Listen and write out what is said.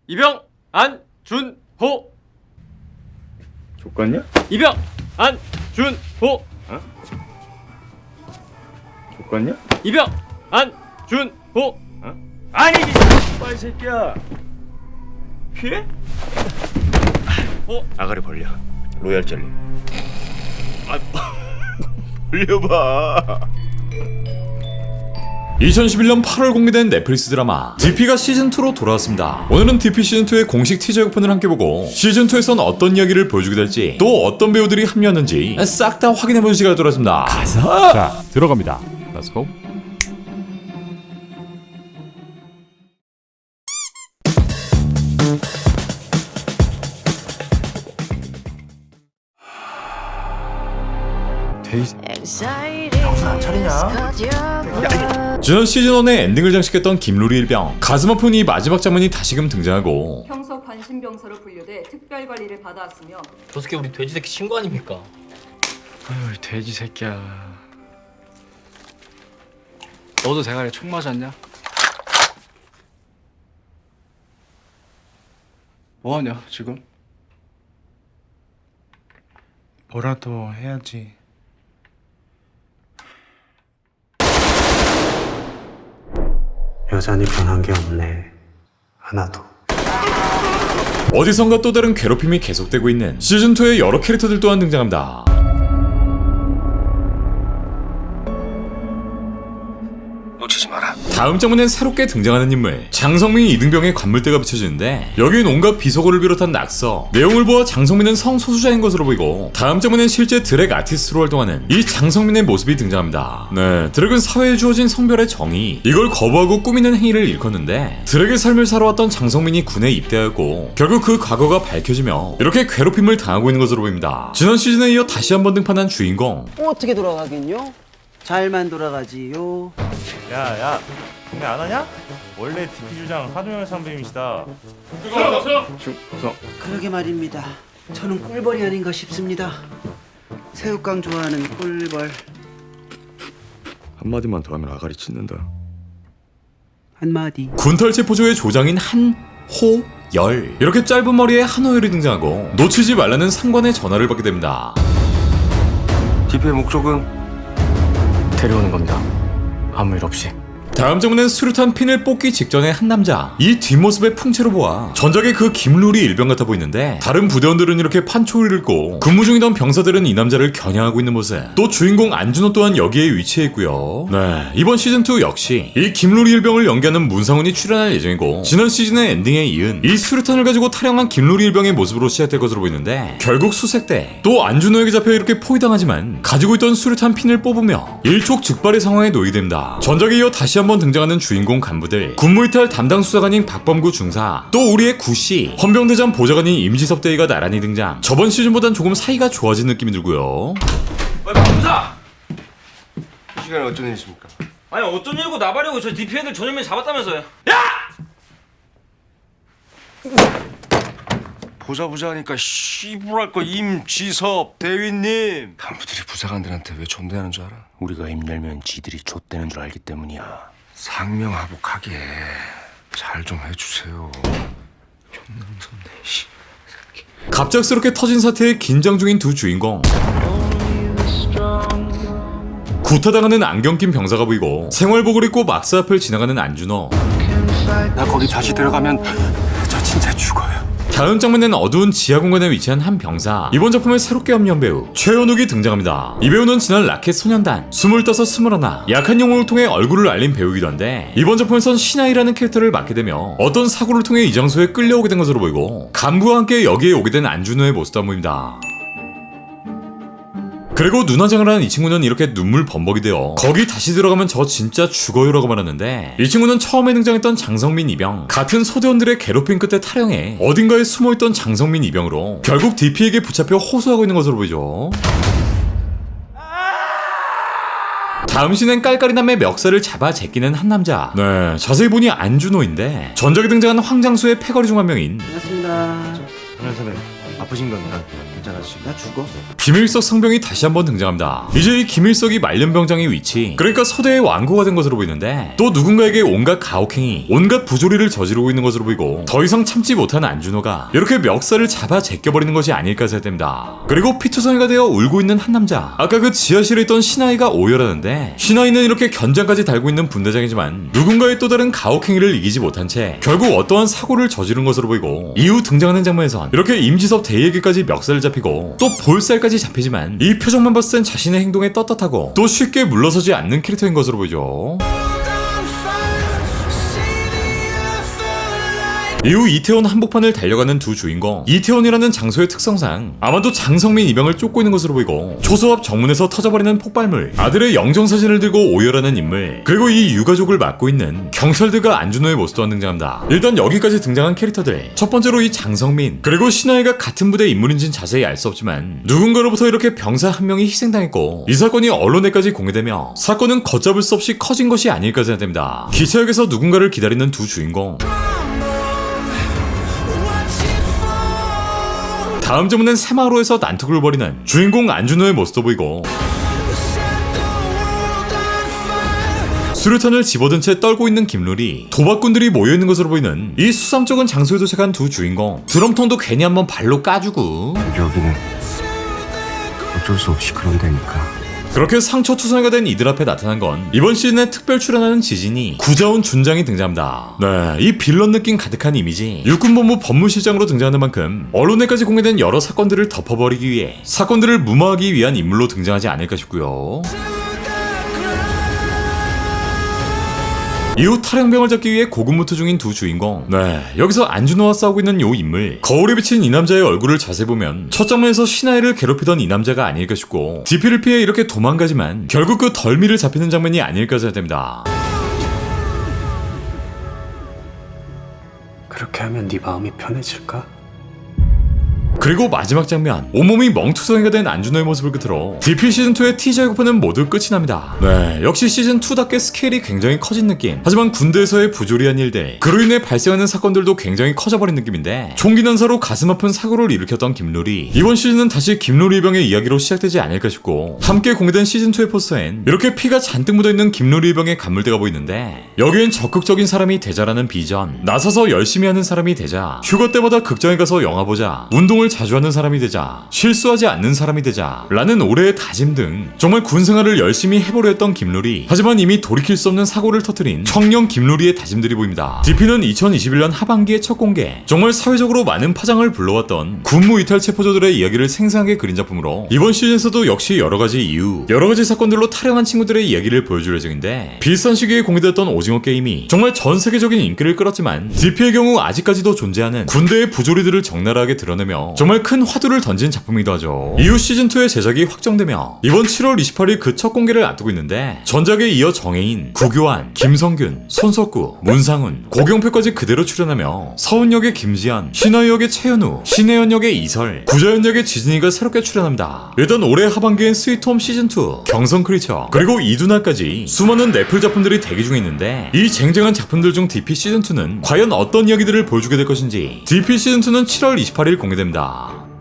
이병 안준호. 족같냐? 이병 안준호. 족같냐? 이병 안준호. 아니지! 빨리 새끼야! 피해? 아가리 벌려. 로얄 젤리. 벌려봐. 2011년 8월 공개된 넷플릭스 드라마 DP가 시즌2로 돌아왔습니다. 오늘은 DP 시즌2의 공식 티저 예고편을 함께 보고 시즌2에선 어떤 이야기를 보여주게 될지 또 어떤 배우들이 합류하는지 싹 다 확인해보는 시간이 돌아왔습니다. 가자! 자, 들어갑니다. Let's go. 정신 안 차리냐? 지난 시즌1의 엔딩을 장식했던 김루리 일병. 가슴 아픈 이 마지막 장면이 다시금 등장하고 평소 관심병사로 분류돼 특별 관리를 받아왔으며 저 새끼 우리 돼지 새끼 친구 아닙니까? 아유 돼지 새끼야. 너도 대가리에 총 맞았냐? 뭐하냐 지금? 뭐라도 해야지. 여전히 변한 게 없네. 하나도. 어디선가 또 다른 괴롭힘이 계속되고 있는 시즌2의 여러 캐릭터들 또한 등장합니다. 놓치지 마라. 다음 장면엔 새롭게 등장하는 인물 장성민 이등병의 관물대가 비춰지는데 여기엔 온갖 비속어를 비롯한 낙서. 내용을 보아 장성민은 성소수자인 것으로 보이고 다음 장면엔 실제 드랙 아티스트로 활동하는 이 장성민의 모습이 등장합니다. 네, 드랙은 사회에 주어진 성별의 정의, 이걸 거부하고 꾸미는 행위를 일컫는데 드랙의 삶을 살아왔던 장성민이 군에 입대하였고 결국 그 과거가 밝혀지며 이렇게 괴롭힘을 당하고 있는 것으로 보입니다. 지난 시즌에 이어 다시 한번 등판한 주인공. 어떻게 돌아가긴요? 잘만 돌아가지요. 야, 동네 안 하냐? 원래 DP 주장 하동현 선배님이시다. 충성. 그러게 말입니다. 저는 꿀벌이 아닌가 싶습니다. 새우깡 좋아하는 꿀벌. 한마디만 더 하면 아가리 찢는다. 한마디. 군털체포조의 조장인 한호열. 이렇게 짧은 머리에 한호열이 등장하고 놓치지 말라는 상관의 전화를 받게 됩니다. DP의 목적은 데려오는 겁니다. 아무 일 없이. 다음 장면엔 수류탄 핀을 뽑기 직전의 한 남자. 이 뒷모습의 풍채로 보아 전작의 그 김루리 일병 같아 보이는데 다른 부대원들은 이렇게 판초를 읽고 근무 중이던 병사들은 이 남자를 겨냥하고 있는 모습. 또 주인공 안준호 또한 여기에 위치해 있고요. 네, 이번 시즌2 역시 이 김루리 일병을 연기하는 문상훈이 출연할 예정이고 지난 시즌의 엔딩에 이은 이 수류탄을 가지고 타령한 김루리 일병의 모습으로 시작될 것으로 보이는데 결국 수색 때 또 안준호에게 잡혀 이렇게 포위당하지만 가지고 있던 수류탄 핀을 뽑으며 일촉즉발의 상황에 놓이게 됩니다. 전작에 이어 다시 한번 등장하는 주인공 간부들, 군무이탈 담당 수사관인 박범구 중사, 또 우리의 구씨, 헌병대장 보좌관인 임지섭 대위가 나란히 등장. 저번 시즌보단 조금 사이가 좋아진 느낌이 들고요. 검사! 이 시간에 어쩐 일이십니까? 아니 어쩐 일이고 나발이고 저 DP 애들 전현민 잡았다면서요? 보자 하니까 씨부랄 거 임지섭 대위님. 간부들이 부사관들한테 왜 존대하는 줄 알아? 우리가 입 열면 지들이 좆대는 줄 알기 때문이야. 상명하복하게 잘 좀 해주세요. 존나 무섭네. 씨. 갑작스럽게 터진 사태에 긴장 중인 두 주인공. 구타당하는 안경 낀 병사가 보이고 생활복을 입고 막사 앞을 지나가는 안준호. 나 거기 다시 들어가면 저 진짜 죽어요. 다음 장면에는 어두운 지하 공간에 위치한 한 병사. 이번 작품에 새롭게 합류한 배우 최현욱이 등장합니다. 이 배우는 지난 라켓 소년단, 25, 21 약한 영웅을 통해 얼굴을 알린 배우이기도 한데 이번 작품에선 신하이라는 캐릭터를 맡게 되며 어떤 사고를 통해 이 장소에 끌려오게 된 것으로 보이고 간부와 함께 여기에 오게 된 안준호의 모습도 안 보입니다. 그리고 눈화장을 하는 이 친구는 이렇게 눈물 범벅이 되어 거기 다시 들어가면 저 진짜 죽어요라고 말하는데 이 친구는 처음에 등장했던 장성민 이병, 같은 소대원들의 괴롭힘 끝에 탈영해 어딘가에 숨어있던 장성민 이병으로 결국 DP에게 붙잡혀 호소하고 있는 것으로 보이죠. 다음 씬엔 깔깔이남의 멱살을 잡아 제끼는 한 남자. 네, 자세히 보니 안준호인데 전작에 등장한 황장수의 패거리 중 한 명인. 반갑습니다. 선배 아프신 겁니다. 괜찮아지. 나 죽어. 김일석 상병이 다시 한번 등장합니다. 이제 이 김일석이 말년병장의 위치, 그러니까 서대의 완고가 된 것으로 보이는데 또 누군가에게 온갖 가혹행위, 온갖 부조리를 저지르고 있는 것으로 보이고 더 이상 참지 못한 안준호가 이렇게 멱살을 잡아 제껴버리는 것이 아닐까 생각됩니다. 그리고 피투성이가 되어 울고 있는 한 남자, 아까 그 지하실에 있던 신하이가 오열하는데 신하이는 이렇게 견장까지 달고 있는 분대장이지만 누군가의 또 다른 가혹행위를 이기지 못한 채 결국 어떠한 사고를 저지른 것으로 보이고 이후 등장하는 장면에선 이렇게 임지섭 대위에게까지 멱살을 잡히고 또 볼살까지 잡히지만 이 표정만 봤을 땐 자신의 행동에 떳떳하고 또 쉽게 물러서지 않는 캐릭터인 것으로 보이죠. 이후 이태원 한복판을 달려가는 두 주인공, 이태원이라는 장소의 특성상 아마도 장성민 이병을 쫓고 있는 것으로 보이고 초소 앞 정문에서 터져버리는 폭발물, 아들의 영정사진을 들고 오열하는 인물, 그리고 이 유가족을 맡고 있는 경찰들과 안준호의 모습도 등장합니다. 일단 여기까지 등장한 캐릭터들, 첫 번째로 이 장성민, 그리고 신하이가 같은 부대 인물인지는 자세히 알 수 없지만 누군가로부터 이렇게 병사 한 명이 희생당했고 이 사건이 언론에까지 공개되며 사건은 걷잡을 수 없이 커진 것이 아닐까 생각됩니다. 기차역에서 누군가를 기다리는 두 주인공, 다음 장면은 새마을호에서 난투를 벌이는 주인공 안준호의 모습도 보이고 수류탄을 집어든 채 떨고 있는 김룰이 도박꾼들이 모여있는 것으로 보이는 이 수상쩍은 장소에 도착한 두 주인공, 드럼통도 괜히 한번 발로 까주고 여기는 어쩔 수 없이 그런 데니까. 그렇게 상처투성이가 된 이들 앞에 나타난 건 이번 시즌에 특별 출연하는 지진이 구자원 준장이 등장합니다. 네, 이 빌런 느낌 가득한 이미지, 육군본부 법무실장으로 등장하는 만큼 언론에까지 공개된 여러 사건들을 덮어버리기 위해 사건들을 무마하기 위한 인물로 등장하지 않을까 싶고요. 이후 탈영병을 잡기 위해 고군무투 중인 두 주인공, 네, 여기서 안준호와 싸우고 있는 요 인물, 거울에 비친 이 남자의 얼굴을 자세히 보면 첫 장면에서 신하이를 괴롭히던 이 남자가 아닐까 싶고 DP를 피해 이렇게 도망가지만 결국 그 덜미를 잡히는 장면이 아닐까 생각됩니다. 그렇게 하면 네 마음이 편해질까? 그리고 마지막 장면, 온몸이 멍투성이가 된 안준호의 모습을 끝으로 DP 시즌2의 티저 예고편은 모두 끝이 납니다. 네, 역시 시즌2답게 스케일이 굉장히 커진 느낌, 하지만 군대에서의 부조리한 일들, 그로 인해 발생하는 사건들도 굉장히 커져버린 느낌인데 총기 난사로 가슴 아픈 사고를 일으켰던 김룰이 이번 시즌은 다시 김룰이 병의 이야기로 시작되지 않을까 싶고 함께 공개된 시즌2의 포스터엔 이렇게 피가 잔뜩 묻어있는 김룰이 병의 간물대가 보이는데 여기엔 적극적인 사람이 되자라는 비전, 나서서 열심히 하는 사람이 되자, 휴가 때마다 극장에 가서 영화 보자, 운동을 자주 하는 사람이 되자, 실수하지 않는 사람이 되자 라는 올해의 다짐 등 정말 군생활을 열심히 해보려 했던 김룰이, 하지만 이미 돌이킬 수 없는 사고를 터뜨린 청년 김룰이의 다짐들이 보입니다. DP는 2021년 하반기의 첫 공개, 정말 사회적으로 많은 파장을 불러왔던 군무 이탈 체포자들의 이야기를 생생하게 그린 작품으로 이번 시즌에서도 역시 여러가지 이유, 여러가지 사건들로 탈영한 친구들의 이야기를 보여줄 예정인데 비슷한 시기에 공개됐던 오징어 게임이 정말 전 세계적인 인기를 끌었지만 DP의 경우 아직까지도 존재하는 군대의 부조리들을 적나라하게 드러내며 정말 큰 화두를 던진 작품이기도 하죠. 이후 시즌2의 제작이 확정되며 이번 7월 28일 그 첫 공개를 앞두고 있는데 전작에 이어 정혜인, 구교환, 김성균, 손석구, 문상훈, 고경표까지 그대로 출연하며 서훈 역의 김지연, 신하이 역의 최현우, 신혜연 역의 이설, 구자연 역의 지진이가 새롭게 출연합니다. 일단 올해 하반기엔 스위트홈 시즌2, 경성 크리처, 그리고 이두나까지 수많은 넷플 작품들이 대기 중에 있는데 이 쟁쟁한 작품들 중 DP 시즌2는 과연 어떤 이야기들을 보여주게 될 것인지 DP 시즌2는 7월 28일 공개됩니다.